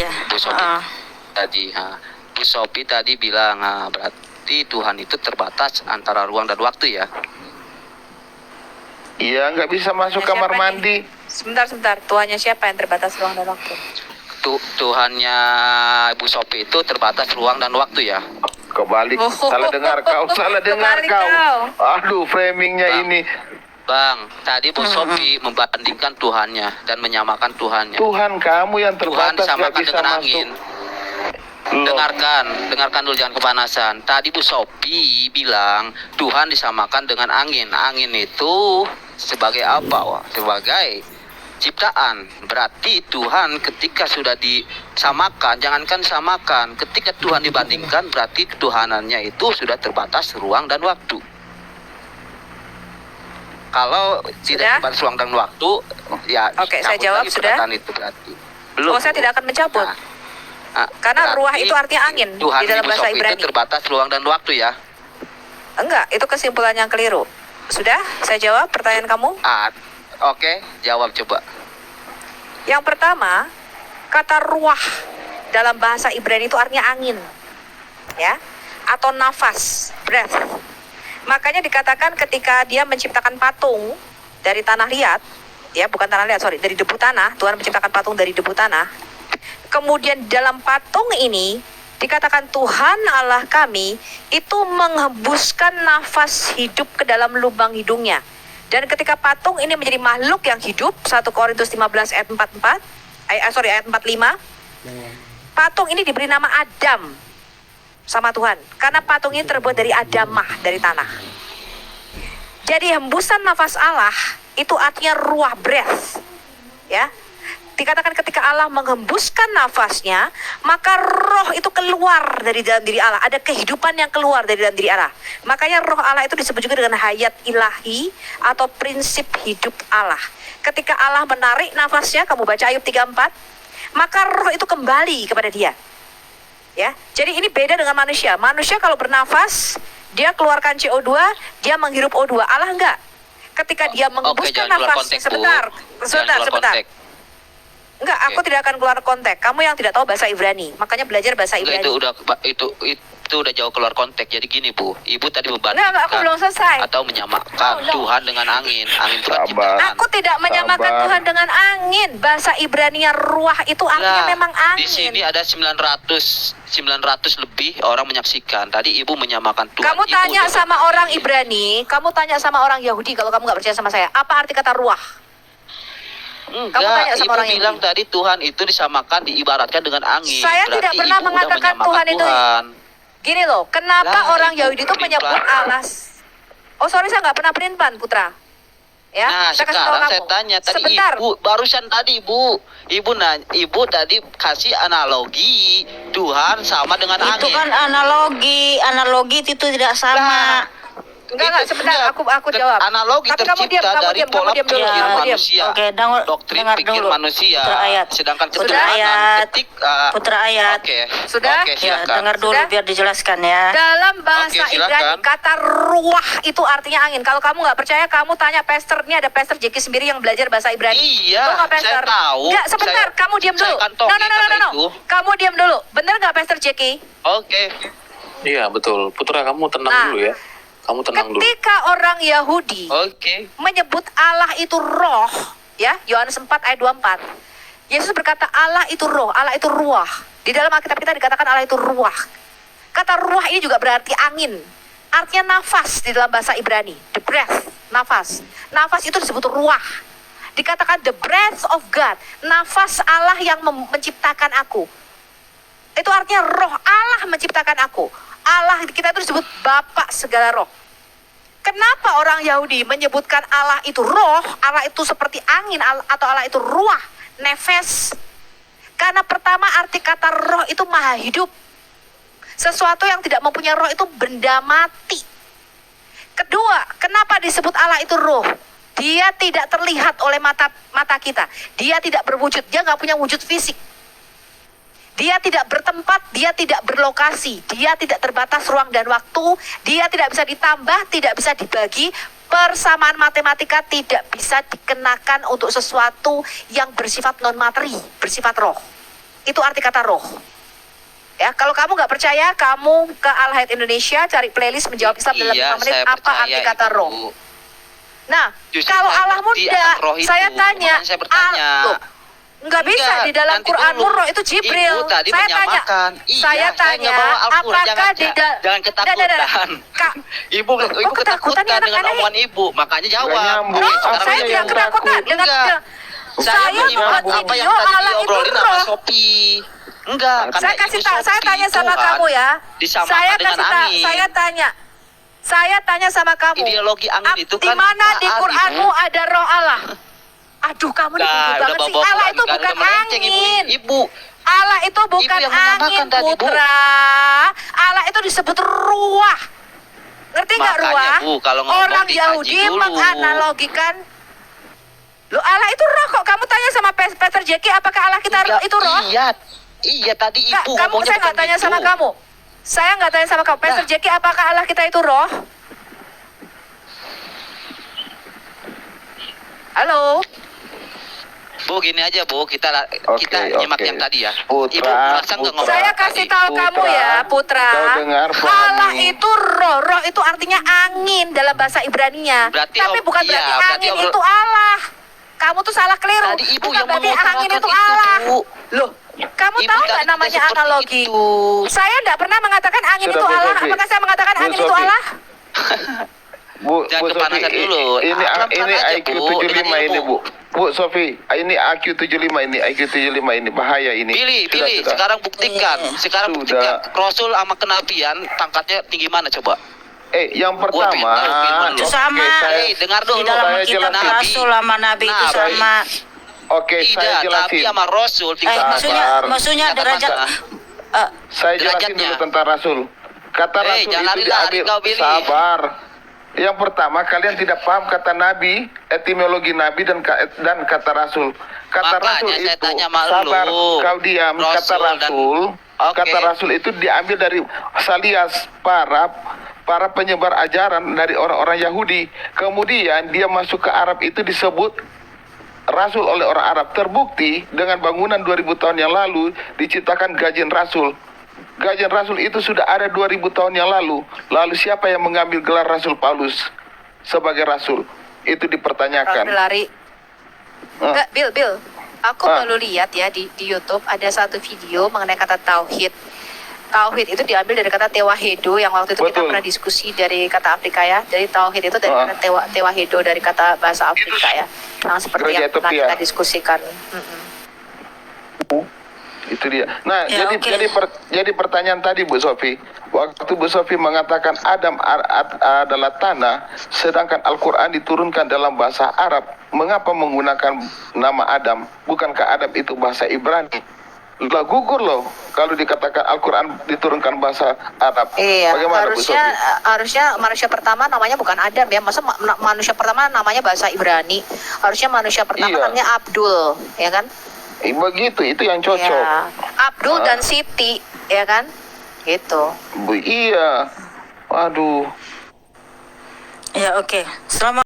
ya. Bu Sophie tadi, Bu Sophie tadi bilang, berarti Tuhan itu terbatas antara ruang dan waktu ya? Iya, nggak bisa masuk kamar mandi. Sebentar. Tuhannya siapa yang terbatas ruang dan waktu? Tuhannya Bu Sophie itu terbatas ruang dan waktu ya? Kebalik, salah dengar kau. Aduh, framingnya ini. Bang, tadi Bu Sophie membandingkan Tuhannya dan menyamakan Tuhannya. Tuhan kamu yang Tuhan terbatas, nggak disamakan bisa dengan masuk. angin. Loh. Dengarkan dulu, jangan kepanasan. Tadi Bu Sophie bilang Tuhan disamakan dengan angin. Angin itu sebagai apa? Wah, sebagai ciptaan. Berarti Tuhan ketika sudah disamakan, jangankan samakan, ketika Tuhan dibandingkan, berarti ketuhanannya itu sudah terbatas ruang dan waktu. Kalau tidak terbatas ruang dan waktu, ya. Oke, saya jawab sudah. Itu berarti. Belum. Oh, saya tidak akan mencabut. Karena ruah itu artinya angin Tuhan di dalam bahasa Ibrani. itu terbatas ruang dan waktu ya? Enggak, itu kesimpulan yang keliru. Sudah, saya jawab pertanyaan kamu? Oke, jawab coba. Yang pertama, kata ruah dalam bahasa Ibrani itu artinya angin. Ya, atau nafas, breath. Makanya dikatakan ketika dia menciptakan patung dari tanah liat, ya bukan tanah liat, dari debu tanah, Tuhan menciptakan patung dari debu tanah. Kemudian dalam patung ini dikatakan Tuhan Allah kami itu menghembuskan nafas hidup ke dalam lubang hidungnya. Dan ketika patung ini menjadi makhluk yang hidup, 1 Korintus 15 ayat 45, patung ini diberi nama Adam sama Tuhan. Karena patung ini terbuat dari adamah, dari tanah. Jadi hembusan nafas Allah itu artinya ruah, breath. Ya. Dikatakan ketika Allah menghembuskan nafasnya, maka roh itu keluar dari dalam diri Allah. Ada kehidupan yang keluar dari dalam diri Allah. Makanya roh Allah itu disebut juga dengan hayat ilahi atau prinsip hidup Allah. Ketika Allah menarik nafasnya, kamu baca Ayub 3:4, maka roh itu kembali kepada dia. Ya, jadi ini beda dengan manusia. Manusia kalau bernafas, dia keluarkan CO2, dia menghirup O2. Allah enggak. Ketika dia menghembuskan nafasnya, sebentar. Enggak, aku tidak akan keluar konteks. Kamu yang tidak tahu bahasa Ibrani, makanya belajar bahasa Ibrani. Itu udah jauh keluar konteks. Jadi gini Bu, Ibu tadi membandingkan. Enggak, aku belum selesai. Atau menyamakan Tuhan dengan angin penciptaan. Aku tidak menyamakan Tuhan dengan angin. Bahasa Ibrani ruah itu artinya memang angin. Di sini ada 900 lebih orang menyaksikan. Tadi Ibu menyamakan Tuhan. Kamu tanya sama orang Ibrani, kamu tanya sama orang Yahudi kalau kamu nggak percaya sama saya. Apa arti kata ruah? Enggak, kamu tanya sama orang bilang Yahudi. Tadi Tuhan itu disamakan, diibaratkan dengan angin. Saya tidak pernah mengatakan Tuhan itu. Gini loh, kenapa orang Yahudi itu menyebut Allah? Oh sorry, saya nggak pernah perimpan, Putra. Ya, nah sekarang saya tanya tadi sebentar. Ibu barusan tadi Ibu tadi kasih analogi Tuhan sama dengan angin. Itu kan analogi itu tidak sama. Enggak, sebentar, aku jawab. Analogi tapi tercipta dari pola pikir manusia. Oke, doktrin pikir manusia. Sedangkan Putra ayat. Oke. Sudah? Oke, ya, dengar dulu biar dijelaskan ya. Dalam bahasa Ibrani kata ruah itu artinya angin. Kalau kamu nggak percaya, kamu tanya pastor. Ini ada pastor Jeki sendiri yang belajar bahasa Ibrani. Iya, saya tahu. Enggak, sebentar, kamu diam dulu. No. Kamu diam dulu. Bener nggak pastor Jeki? Oke. Iya, betul. Putra, kamu tenang dulu ya. Kamu tenang dulu. Ketika orang Yahudi menyebut Allah itu roh, ya, Yohanes 4 ayat 24. Yesus berkata Allah itu roh, Allah itu ruah. Di dalam Alkitab kita dikatakan Allah itu ruah. Kata ruah ini juga berarti angin. Artinya nafas di dalam bahasa Ibrani. The breath, nafas. Nafas itu disebut ruah. Dikatakan the breath of God, nafas Allah yang menciptakan aku. Itu artinya roh Allah menciptakan aku. Allah kita itu disebut Bapa segala roh. Kenapa orang Yahudi menyebutkan Allah itu roh, Allah itu seperti angin, atau Allah itu ruah, nefes? Karena pertama arti kata roh itu maha hidup. Sesuatu yang tidak mempunyai roh itu benda mati. Kedua, kenapa disebut Allah itu roh? Dia tidak terlihat oleh mata kita. Dia tidak berwujud, dia nggak punya wujud fisik. Dia tidak bertempat, dia tidak berlokasi, dia tidak terbatas ruang dan waktu, dia tidak bisa ditambah, tidak bisa dibagi. Persamaan matematika tidak bisa dikenakan untuk sesuatu yang bersifat non-materi, bersifat roh. itu arti kata roh. Ya, kalau kamu nggak percaya, kamu ke Al-Hayat Indonesia cari playlist menjawab Islam dalam 5 menit saya apa percaya arti kata itu. roh. Nah, Justru kalau saya Allah ngerti muda, akan roh itu. saya tanya, Makanya saya bertanya. nggak bisa Enggak, di dalam nanti Quranmu dulu. roh itu Jibril. Ibu tadi Saya tanya, menyamakan. Iya, saya nggak tanya, bawa Al-Quran. apakah di dalam Jangan ketakutan. Ibu Ibu ketakutan ketakutan ya, dengan anak-anak. omongan ibu, makanya jawab. Nggak nyambung. No, Sekarang saya dia tidak yang ketakutan takut. dengan Enggak. Saya saya menyimak buat apa yang video tadi Allah itu diobrolin sama roh. Shopee. Enggak, karena Saya kasih Ibu tahu, saya Shopee tanya itu sama kan kamu ya. disamakan Saya dengan kasih tahu, angin. saya tanya sama kamu. Ideologi angin itu Di kan mana di Quran, Quranmu Ibu. ada roh Allah? Aduh, kamu nih bodoh banget sih. Allah itu bukan angin. Ibu. Allah itu bukan yang menyamakan angin, tadi, Bu. putra. Allah itu disebut ruah. Ngerti nggak Makanya, ruah? Bu, kalau ngomong Orang dikaji Yahudi dulu. menganalogikan. Loh, Allah itu roh kok. Kamu tanya sama Pastor Jackie apakah Allah kita itu roh? Iya tadi Nggak, Ibu kamu ngomongnya saya nggak bukan tanya gitu. sama kamu. Saya nggak tanya sama kamu. Pastor Nah. Jackie apakah Allah kita itu roh? Halo. Bu, gini aja Bu, kita Oke, nyimak oke. yang tadi ya. Putra, Ibu merasa nggak Putra. ngomong Saya tadi? kasih tahu kamu ya, Putra. Kau dengar, Allah pahami. itu roh. Roh itu artinya angin dalam bahasa Ibrani-nya. Berarti Tapi bukan iya, berarti berarti angin obrol- itu Allah. Kamu tuh salah keliru. Tadi Ibu Bukan yang berarti angin mengutarakan itu Allah. Bu. Loh, kamu Ibu tahu tadi nggak tidak namanya seperti analogi? itu. Saya nggak pernah mengatakan angin Sudah, itu Bu Allah. Sofi. Apakah saya mengatakan Bu angin itu Sofi. Allah? Bu, Jangan Bu Sofi, kepanasan dulu. ini Pelan-pelan ini aja, IQ Bu, 75 dengan ini, ilmu. Bu. Bu Sofi, ini IQ 75 ini, IQ 75 ini bahaya ini. Pilih, Sudah. sekarang buktikan. Sekarang Sudah. buktikan. Rasul sama kenabian pangkatnya tinggi mana coba? Yang Gua pengen pertama, tahu firman lu. Itu sama. Dengar dulu. Di dalam saya kitab jelasin. Rasul sama Nabi itu Nabi. sama. Oke, saya Tidak, Nabi jelasin. sama Rasul tingkat Maksudnya tingkatan derajat mana? Saya jelasin derajatnya. dulu tentang Rasul. Kata Rasul jangan itu lari-lari diambil. kau, Billy. Sabar. Yang pertama, kalian tidak paham kata Nabi, etimologi Nabi dan kata Rasul. Kata Makanya Rasul saya itu, tanya sama sabar, lu. kau diam. Kata Rasul dan- Rasul, Oke. kata Rasul itu diambil dari Salias, para penyebar ajaran dari orang-orang Yahudi. Kemudian dia masuk ke Arab itu disebut Rasul oleh orang Arab. Terbukti dengan bangunan 2000 tahun yang lalu diciptakan Gajen Rasul. Gajen Rasul itu sudah ada 2000 tahun yang lalu. Lalu siapa yang mengambil gelar Rasul Paulus sebagai Rasul? Itu dipertanyakan. Lari. Ah. Enggak, Bill. Aku Ah. baru lihat ya di YouTube ada satu video mengenai kata tauhid. Tauhid itu diambil dari kata tewahedo yang waktu itu kita Betul. pernah diskusi dari kata Afrika ya. Jadi tauhid itu dari Ah. kata tewahedo dari kata bahasa Afrika ya. Nah, seperti Gereja yang pernah Ethiopia. kita diskusikan. Mm-mm. Itu dia. Nah, Ya, oke. jadi pertanyaan tadi Bu Sofi, waktu Bu Sofi mengatakan Adam adalah tanah, sedangkan Al-Quran diturunkan dalam bahasa Arab, mengapa menggunakan nama Adam? Bukankah Adam itu bahasa Ibrani? Lah gugur loh kalau dikatakan Al-Quran diturunkan bahasa Arab. Iya, Bagaimana Bu Sofi? harusnya manusia pertama namanya bukan Adam ya. Masa manusia pertama namanya bahasa Ibrani? Harusnya manusia pertama Iya. namanya Abdul, ya kan? Begitu, itu yang cocok. Ya. Abdul Ah. dan Siti, ya kan? Gitu. Iya. Waduh. Ya oke. Selamat